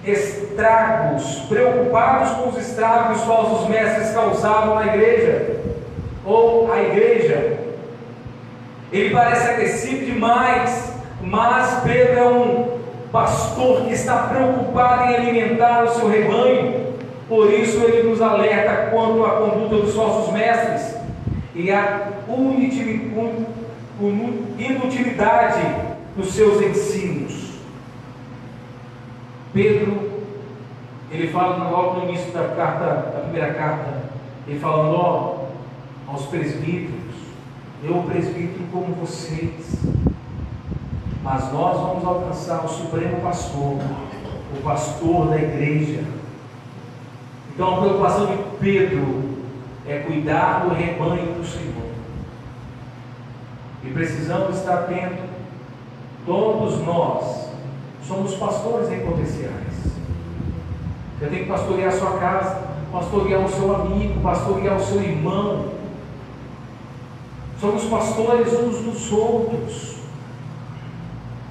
estragos, preocupados com os estragos que os falsos mestres causavam na igreja, ou a igreja. Ele parece agressivo demais, mas Pedro é um pastor que está preocupado em alimentar o seu rebanho. Por isso ele nos alerta quanto à conduta dos falsos mestres e a inutilidade dos seus ensinos. Pedro, ele fala logo no início da primeira carta, ele falando aos presbíteros: eu presbítero como vocês, mas nós vamos alcançar o supremo pastor, o pastor da igreja. Então a preocupação de Pedro é cuidar do rebanho do Senhor. E precisamos estar atentos. Todos nós somos pastores em potenciais. Você tem que pastorear a sua casa, pastorear o seu amigo, pastorear o seu irmão. Somos pastores uns dos outros,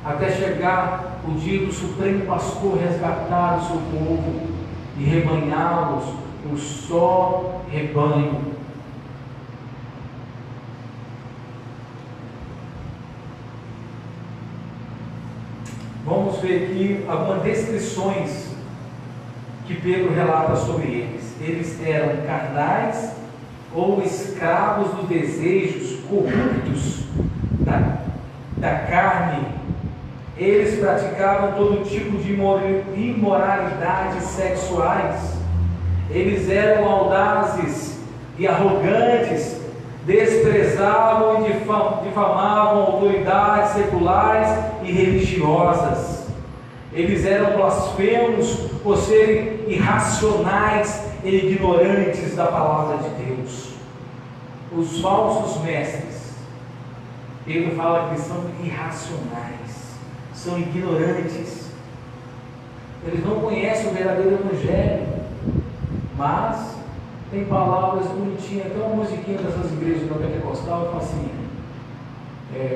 até chegar o dia do supremo pastor resgatar o seu povo e rebanhá-los um só rebanho. Vamos ver aqui algumas descrições que Pedro relata sobre eles. Eles eram carnais ou escravos dos desejos corruptos da carne. Eles praticavam todo tipo de imoralidades sexuais. Eles eram audazes e arrogantes, desprezavam e difamavam autoridades seculares e religiosas. Eles eram blasfemos por serem irracionais e ignorantes da palavra de Deus. Os falsos mestres, Pedro fala que são irracionais, são ignorantes. Eles não conhecem o verdadeiro evangelho, mas tem palavras bonitinhas. Tem uma musiquinha dessas igrejas da Pentecostal que fala assim: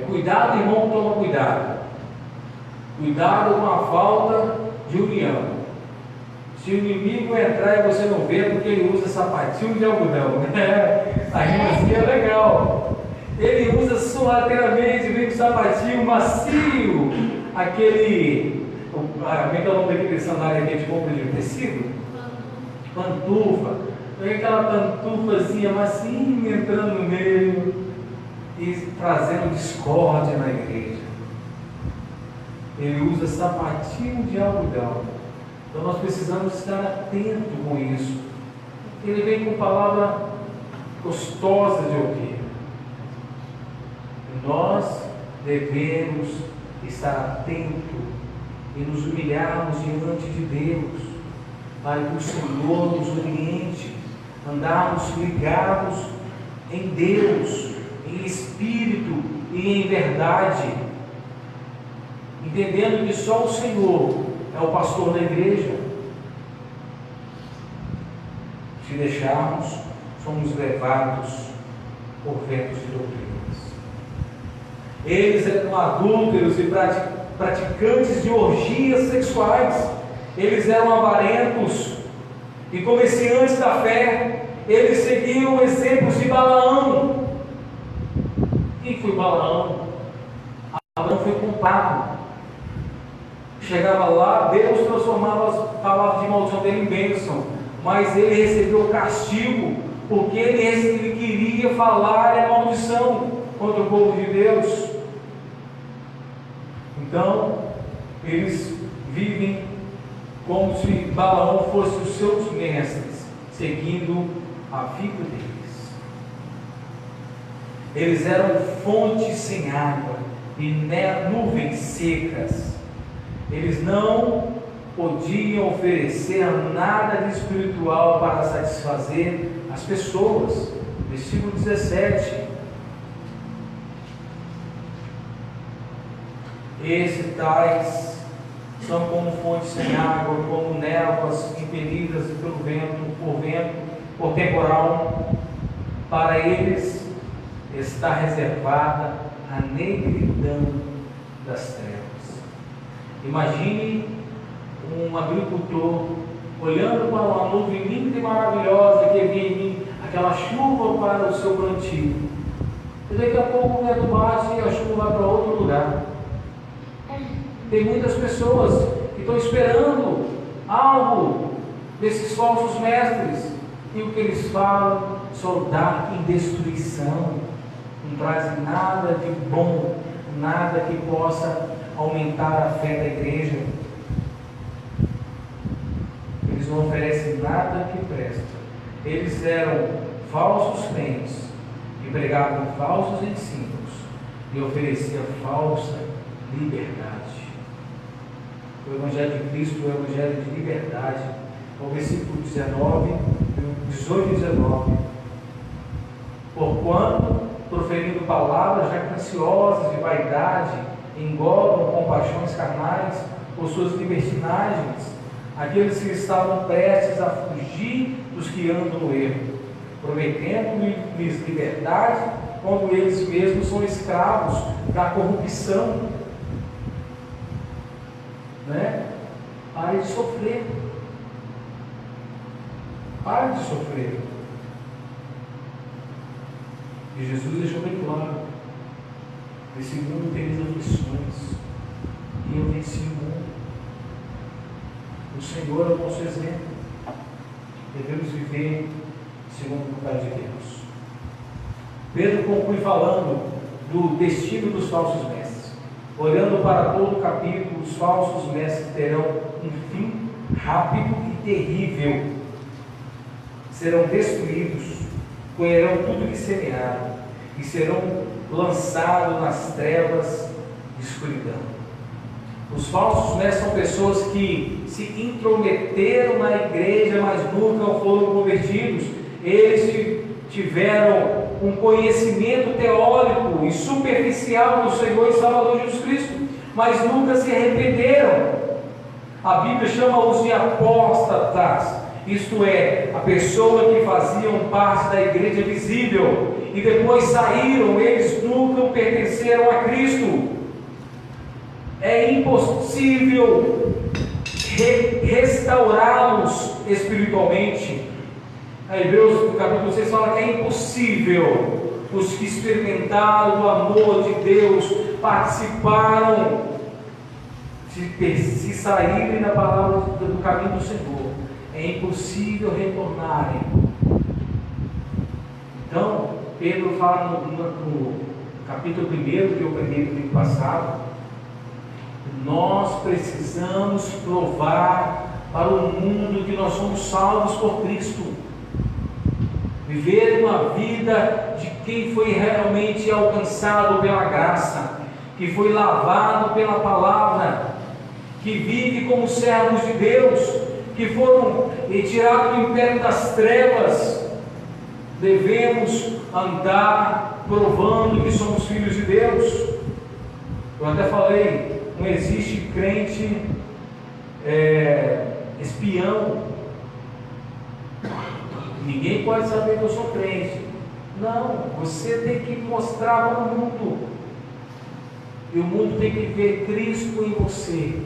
cuidado, irmão, toma cuidado. Cuidado com a falta de união. Se o inimigo entrar e você não vê, é porque ele usa sapatinho de algodão. A rimazinha é legal. Ele usa sorrateiramente, vem com sapatinho macio, aquele, como é que é o nome daquele sandália que a gente compra de tecido? Pantufa. Vem aquela pantufazinha macia entrando no meio. e trazendo discórdia na igreja. Ele usa sapatinho de algodão. Então nós precisamos estar atentos com isso. Ele vem com palavra gostosa de ouvir. Nós devemos estar atentos e nos humilharmos diante de Deus, para que o Senhor nos oriente, andarmos ligados em Deus, em espírito e em verdade, entendendo que só o Senhor é o pastor da igreja. Se deixarmos, somos levados por ventos de doutrinas. Eles eram adúlteros e praticantes de orgias sexuais. Eles eram avarentos e comerciantes da fé. Eles seguiam exemplos de Balaão. Quem foi Balaão? Abraão foi comprado. Chegava lá, Deus transformava as palavras de maldição dele em bênção, mas ele recebeu castigo, porque ele queria falar a maldição contra o povo de Deus. Então, eles vivem como se Balaão fosse os seus mestres, seguindo a vida deles. Eles eram fontes sem água e nuvens secas. Eles não podiam oferecer nada de espiritual para satisfazer as pessoas. Versículo 17. Esses tais são como fontes sem água, como névoas impelidas pelo vento, por temporal. Para eles está reservada a negridão das trevas. Imagine um agricultor olhando para uma nuvem linda e maravilhosa que vem aquela chuva para o seu plantio. E daqui a pouco o vento bate e a chuva vai para outro lugar. Tem muitas pessoas que estão esperando algo desses falsos mestres, e o que eles falam só dá em destruição, não trazem nada de bom, nada que possa aumentar a fé da igreja. Eles não oferecem nada que presta. Eles eram falsos crentes que pregavam falsos ensinos e ofereciam falsa liberdade. O Evangelho de Cristo é o Evangelho de liberdade. O versículo 18 e 19. Porquanto, proferindo palavras jactanciosas de vaidade, engodam com paixões carnais por suas libertinagens aqueles que estavam prestes a fugir dos que andam no erro, prometendo-lhes liberdade, quando eles mesmos são escravos da corrupção. Pare de sofrer. Pare de sofrer. E Jesus deixou bem claro: esse mundo tem as aflições, e eu venci o mundo. O Senhor é o nosso exemplo. Devemos viver segundo a vontade de Deus. Pedro conclui falando do destino dos falsos mestres. Olhando para todo o capítulo, os falsos mestres terão um fim rápido e terrível. Serão destruídos, colherão tudo que semearam e serão lançados nas trevas de escuridão. Os falsos mestres são pessoas que se intrometeram na igreja, mas nunca foram convertidos. Eles tiveram um conhecimento teórico e superficial do Senhor e Salvador Jesus Cristo, mas nunca se arrependeram. A Bíblia chama-os de apóstatas, isto é, a pessoa que faziam parte da igreja visível e depois saíram. Eles nunca pertenceram a Cristo. É impossível restaurá-los espiritualmente. A Hebreus, no capítulo 6, fala que é impossível. Os que experimentaram o amor de Deus, participaram, se saírem da palavra do caminho do Senhor, é impossível retornarem. Então, Pedro fala capítulo 1 que eu preguei no domingo passado, nós precisamos provar para o mundo que nós somos salvos por Cristo. Viver uma vida de quem foi realmente alcançado pela graça, que foi lavado pela palavra, que vive como servos de Deus, que foram retirados do império das trevas. Devemos andar provando que somos filhos de Deus. Eu até falei, não existe crente espião. Ninguém pode saber que eu sou crente. Não, você tem que mostrar para o mundo. E o mundo tem que ver Cristo em você,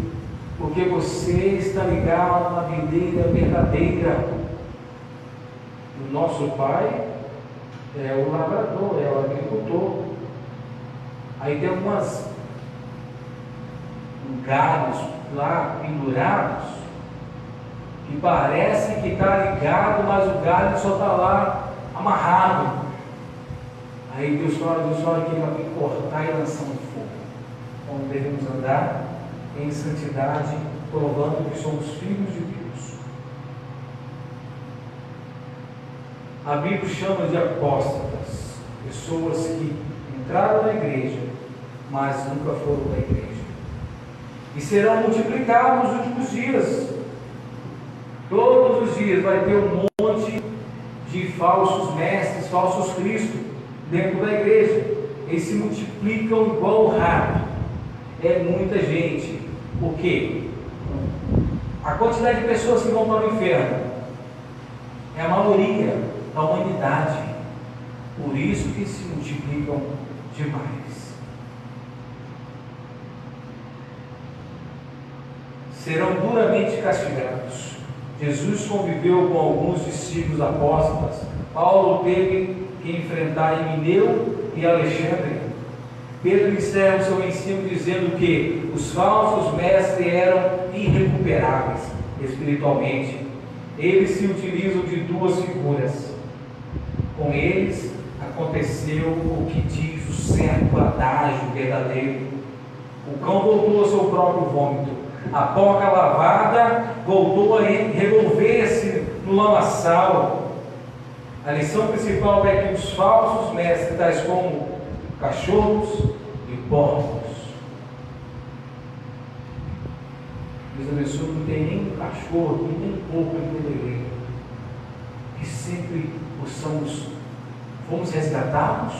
porque você está ligado na videira verdadeira. O nosso pai é o lavrador, é o agricultor. Aí tem algumas galhos lá pendurados que parece que está ligado, mas o galho só está lá amarrado. Aí Deus fala que ele vai cortar e lançar no fogo. Então devemos andar em santidade, provando que somos filhos de Deus. A Bíblia chama de apóstatas, pessoas que entraram na igreja, mas nunca foram da igreja. E serão multiplicados nos últimos dias. Todos os dias vai ter um monte de falsos mestres, falsos cristos dentro da igreja. Eles se multiplicam igual o rato. É muita gente. Por quê? A quantidade de pessoas que vão para o inferno é a maioria da humanidade. Por isso que se multiplicam demais. Serão duramente castigados. Jesus conviveu com alguns discípulos apóstolos. Paulo teve que enfrentar Emineu e Alexandre. Pedro encerra o seu ensino dizendo que os falsos mestres eram irrecuperáveis espiritualmente. Eles se utilizam de duas figuras. Com eles aconteceu o que diz o certo adágio verdadeiro: o cão voltou ao seu próprio vômito, a boca lavada voltou a revolver-se no lamaçal. A lição principal é que os falsos mestres, tais como cachorros e porcos. Deus abençoe, não tem nem cachorro e nem porco em toda a igreja. Que sempre fomos resgatados,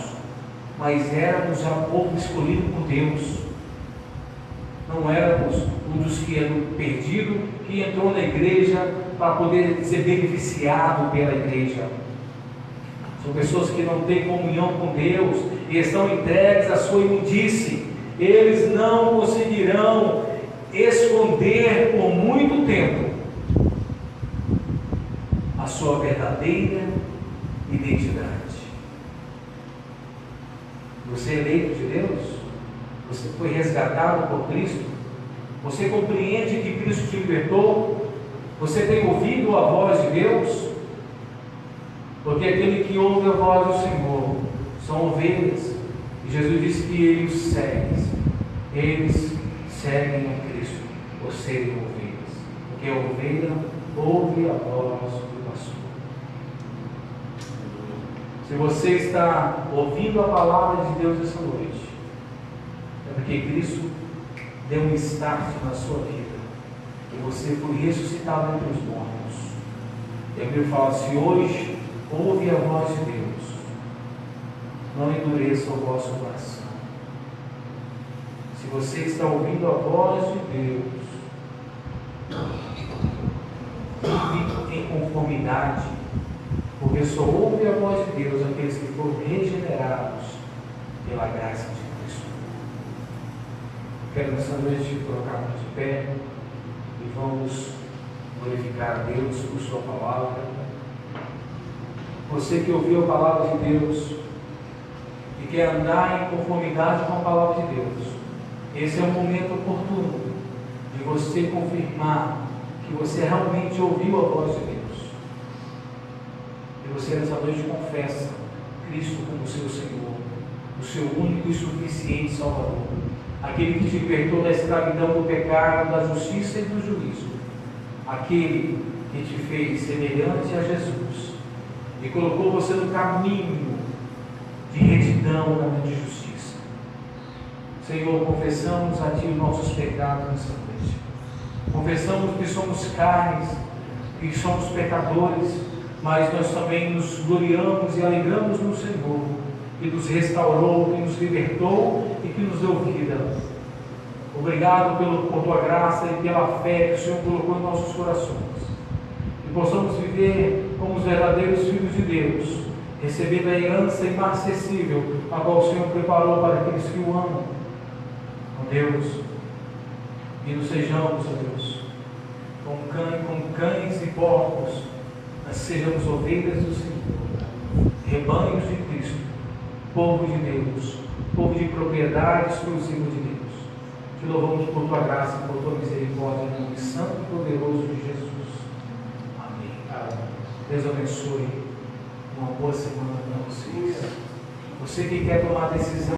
mas éramos já povo escolhido por Deus. Não éramos um dos que eram perdidos, que entrou na igreja para poder ser beneficiado pela igreja. São pessoas que não têm comunhão com Deus e estão entregues à sua imundície. Eles não conseguirão esconder por muito tempo a sua verdadeira identidade. Você é eleito de Deus? Você foi resgatado por Cristo? Você compreende que Cristo te libertou? Você tem ouvido a voz de Deus? Porque aquele que ouve a voz do Senhor são ovelhas. E Jesus disse que Ele os segue. Eles seguem a Cristo por serem ovelhas. Porque a ovelha ouve a voz do pastor. Se você está ouvindo a palavra de Deus essa noite, é porque Cristo deu um start na sua vida. E você foi ressuscitado entre os mortos. E a Bíblia fala: se hoje ouve a voz de Deus, não endureça o vosso coração. Se você está ouvindo a voz de Deus, fique em conformidade, porque só ouve a voz de Deus aqueles que foram regenerados pela graça de Cristo. Quero nessa noite colocarmos de pé e vamos glorificar a Deus por sua palavra. Você que ouviu a palavra de Deus e quer andar em conformidade com a palavra de Deus, esse é o momento oportuno de você confirmar que você realmente ouviu a voz de Deus. E você nessa noite confessa Cristo como seu Senhor. o seu único e suficiente Salvador, aquele que te libertou da escravidão do pecado, da justiça e do juízo, aquele que te fez semelhante a Jesus e colocou você no caminho de retidão e de justiça. Senhor, confessamos a Ti os nossos pecados nessa noite. Confessamos que somos carnes, que somos pecadores, mas nós também nos gloriamos e alegramos no Senhor, que nos restaurou, que nos libertou e que nos deu vida. Obrigado por Tua graça e pela fé que o Senhor colocou em nossos corações. Que possamos viver como os verdadeiros filhos de Deus, recebendo a herança inacessível, a qual o Senhor preparou para aqueles que o amam. Ó Deus, e nos sejamos, ó Deus, como cães e porcos, mas sejamos ovelhas do Senhor, rebanhos de Cristo, povo de Deus, povo de propriedade exclusiva de Deus. Te louvamos por Tua graça e por Tua misericórdia, em nome santo e poderoso de Jesus. Amém. Deus abençoe. Uma boa semana para vocês. Você que quer tomar decisão